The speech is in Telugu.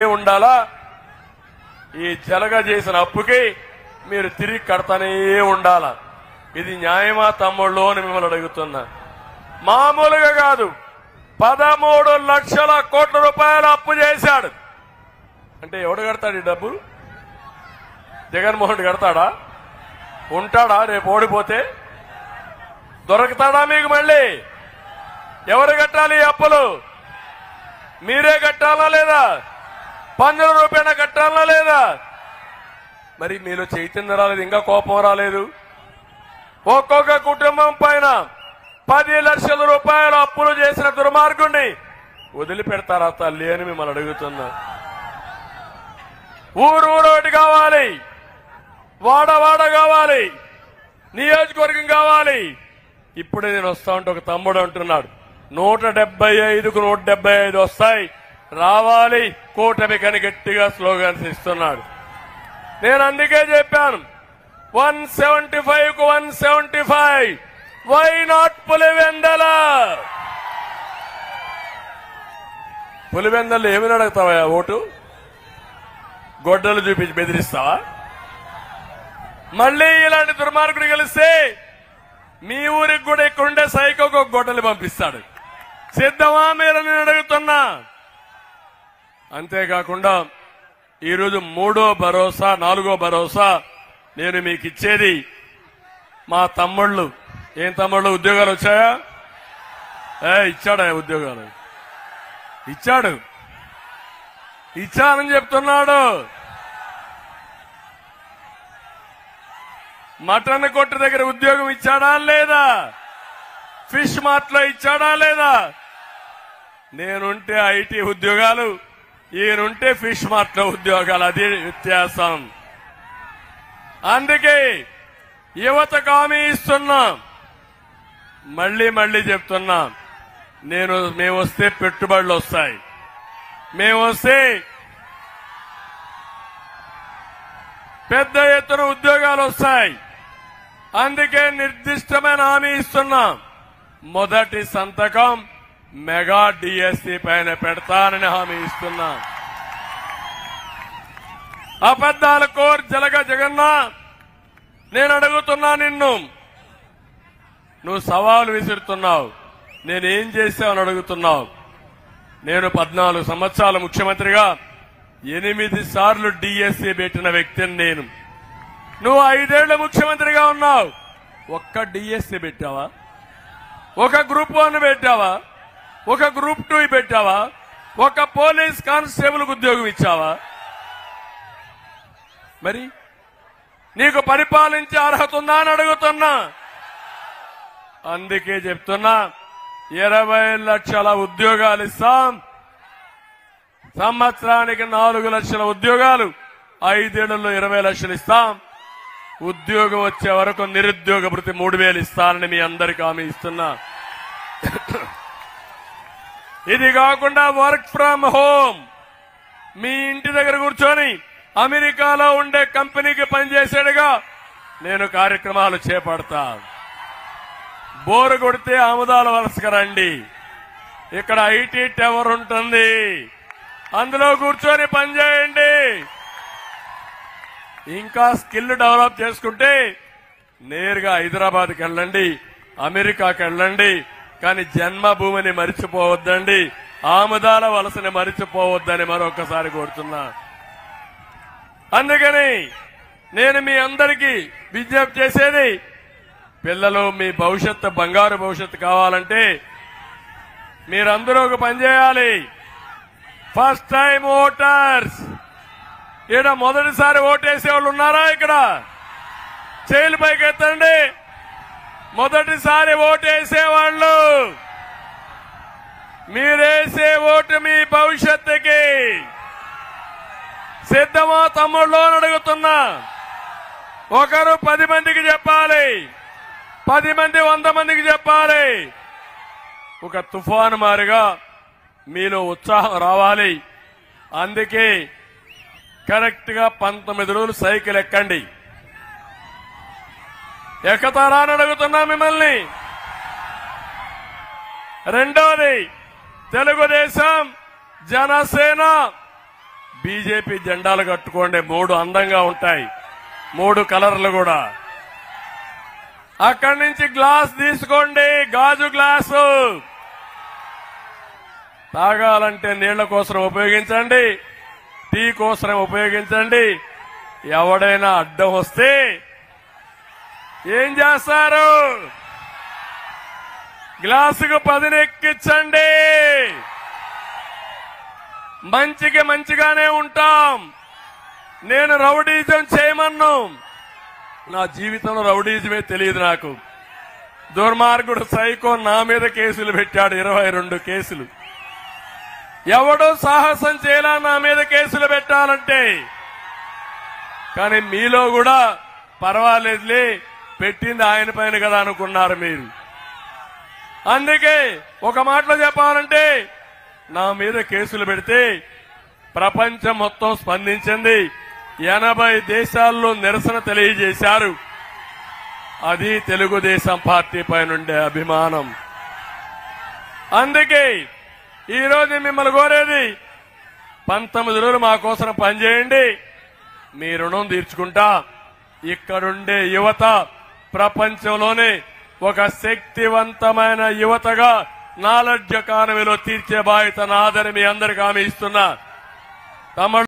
ఉండాలా? ఈ జలగ చేసిన అప్పుకి మీరు తిరిగి కడతానే ఉండాలా? ఇది న్యాయమా తమ్ముళ్ళు అని మిమ్మల్ని అడుగుతున్నా. మామూలుగా కాదు, 13 లక్షల కోట్ల రూపాయలు అప్పు చేశాడు అంటే ఎవడు కడతాడు ఈ డబ్బు? జగన్మోహన్ రెడ్డి కడతాడా? ఉంటాడా? రేపు ఓడిపోతే దొరుకుతాడా మీకు? మళ్ళీ ఎవరు కట్టాలి ఈ అప్పులు? మీరే కట్టాలా లేదా? పన్నుల రూపాయన కట్టాలా లేదా? మరి మీలో చైతన్యం రాలేదు, ఇంకా కోపం రాలేదు. ఒక్కొక్క కుటుంబం పైన 10 లక్షల రూపాయల అప్పులు చేసిన దుర్మార్గుణ్ణి వదిలిపెడతారా తల్లి అని మిమ్మల్ని అడుగుతున్నా. ఊరూరోటి కావాలి, వాడవాడ కావాలి, నియోజకవర్గం కావాలి. ఇప్పుడే నేను వస్తా ఉంటే ఒక తమ్ముడు అంటున్నాడు 175కు 175 వస్తాయి, రావాలి కూటమి కని గట్టిగా స్లోగన్స్ ఇస్తున్నాడు. నేను అందుకే చెప్పాను 175కు 175. Why not Pulivendula? పులివెందలు ఏమని అడుగుతావా ఓటు? గొడ్డలు చూపించి బెదిరిస్తావా? మళ్ళీ ఇలాంటి దుర్మార్గుడు గెలిస్తే మీ ఊరికి కూడా ఇక్కడుండే సైకోకు గొడ్డలు పంపిస్తాడు. సిద్ధమా మీరు? నేను అడుగుతున్నా. అంతేకాకుండా ఈరోజు 3వ భరోసా 4వ భరోసా నేను మీకు ఇచ్చేది మా తమ్ముళ్ళు. ఏం తమ్ముళ్ళు, ఉద్యోగాలు వచ్చాయా? ఇచ్చాడా? ఉద్యోగాలు ఇచ్చాడు, ఇచ్చానని చెప్తున్నాడు. మటన్ కొట్టు దగ్గర ఉద్యోగం ఇచ్చాడా లేదా? ఫిష్ మార్ట్ లో ఇచ్చాడా లేదా? నేనుంటే ఐటీ ఉద్యోగాలు, ఈయనుంటే ఫిష్ మార్ట్ లో ఉద్యోగాలు. అది వ్యత్యాసం. అందుకే యువతకు హామీ ఇస్తున్నా, మళ్లీ చెప్తున్నా. మేము వస్తే పెట్టుబడులు వస్తాయి, మేము వస్తే పెద్ద ఎత్తున ఉద్యోగాలు వస్తాయి. అందుకే నిర్దిష్టమైన హామీ ఇస్తున్నా. మొదటి సంతకం మెగా డిఎస్సి పైన పెడతానని హామీ ఇస్తున్నా. అబద్దాల కోర్ జలగ జగన్నా, నేను అడుగుతున్నా నిన్ను, నువ్వు సవాలు విసురుతున్నావు. నేనేం చేశావని అడుగుతున్నావు. నేను 14 సంవత్సరాలు ముఖ్యమంత్రిగా 8 సార్లు డిఎస్సి పెట్టిన వ్యక్తిని నేను. నువ్వు 5 ఏళ్లు ముఖ్యమంత్రిగా ఉన్నావు. ఒక్క డిఎస్సి పెట్టావా? ఒక గ్రూప్ 1 పెట్టావా? ఒక గ్రూప్ 2 పెట్టావా? ఒక పోలీస్ కానిస్టేబుల్ ఉద్యోగం ఇచ్చావా? మరి నీకు పరిపాలించే అర్హత ఉందా అని అడుగుతున్నా. అందుకే చెప్తున్నా, 20 లక్షల ఉద్యోగాలు ఇస్తాం. సంవత్సరానికి 4 లక్షల ఉద్యోగాలు, 5 ఏళ్లలో 20 లక్షలు ఇస్తాం. ఉద్యోగం వచ్చే వరకు నిరుద్యోగ భృతి 3000 ఇస్తానని మీ అందరికీ హామీ ఇస్తున్నా. ఇది కాకుండా వర్క్ ఫ్రం హోమ్, మీ ఇంటి దగ్గర కూర్చొని అమెరికాలో ఉండే కంపెనీకి పనిచేసేడుగా నేను కార్యక్రమాలు చేపడతా. బోరు కొడితే ఆముదాల వలసకు రండి, ఇక్కడ ఐటీ టవర్ ఉంటుంది, అందులో కూర్చొని పనిచేయండి. ఇంకా స్కిల్ డెవలప్ చేసుకుంటే నేరుగా హైదరాబాద్కి వెళ్ళండి, అమెరికాకి వెళ్ళండి. కానీ జన్మభూమిని మరిచిపోవద్దండి, ఆముదాల వలసని మరిచిపోవద్దని మరొకసారి కోరుతున్నా. అందుకని నేను మీ అందరికీ విజ్ఞప్తి చేసేది, పిల్లలు మీ భవిష్యత్తు, బంగారు భవిష్యత్తు కావాలంటే మీరందరూ ఒక పని చేయాలి. ఫస్ట్ టైం ఓటర్స్, ఇక్కడ మొదటిసారి ఓటేసే వాళ్ళు ఉన్నారా? ఇక్కడ చేతుల పైకి ఎత్తండి. మొదటిసారి ఓటేసేవాళ్ళు, మీరేసే ఓటు మీ భవిష్యత్తుకి. సిద్ధమా తమ్ముళ్ళు అని అడుగుతున్నా. ఒకరు 10 మందికి చెప్పాలి, 10 మంది 100 మందికి చెప్పాలి. ఒక తుఫాను మారిగా మీలో ఉత్సాహం రావాలి. అందుకే కరెక్ట్ గా 19 రోజులు సైకిల్ ఎక్కండి. ఎక్కుతారా అని అడుగుతున్నా మిమ్మల్ని. రెండోది, తెలుగుదేశం, జనసేన బీజేపీ జెండాలు కట్టుకోండి, 3 అందంగా ఉంటాయి, 3 కలర్లు కూడా. అక్కడి నుంచి గ్లాస్ తీసుకోండి, గాజు గ్లాసు. తాగాలంటే నీళ్ల కోసం ఉపయోగించండి, టీ కోసం ఉపయోగించండి. ఎవడైనా అడ్డం వస్తే ఏం చేస్తారు? గ్లాసుకు 10 ఎక్కించండి. మంచికి మంచిగానే ఉంటాం. నేను రౌడీజం చేయమన్ను. నా జీవితంలో రౌడీజమే తెలియదు నాకు. దుర్మార్గుడు సైకో నా మీద కేసులు పెట్టాడు, 22 కేసులు. ఎవడో సాహసం చేయాలా నా మీద కేసులు పెట్టాలంటే. కానీ మీలో కూడా పర్వాలేదులే, పెట్టింది ఆయన పైన కదా అనుకున్నారు మీరు. అందుకే ఒక మాటలో చెప్పాలంటే, నా మీద కేసులు పెడితే ప్రపంచం మొత్తం స్పందించింది. 80 దేశాల్లో నిరసన తెలియజేశారు. అది తెలుగుదేశం పార్టీ పైనుండే అభిమానం. అందుకే ఈరోజు మిమ్మల్ని కోరేది, 19 రోజులు మా కోసం పనిచేయండి, మీ రుణం తీర్చుకుంటా. ఇక్కడుండే యువత ప్రపంచంలోనే ఒక శక్తివంతమైన యువతగా నాలెడ్జ్ ఎకానమీలో తీర్చే బాధ్యత నాదని మీ అందరికీ హామీ ఇస్తున్నా. తమ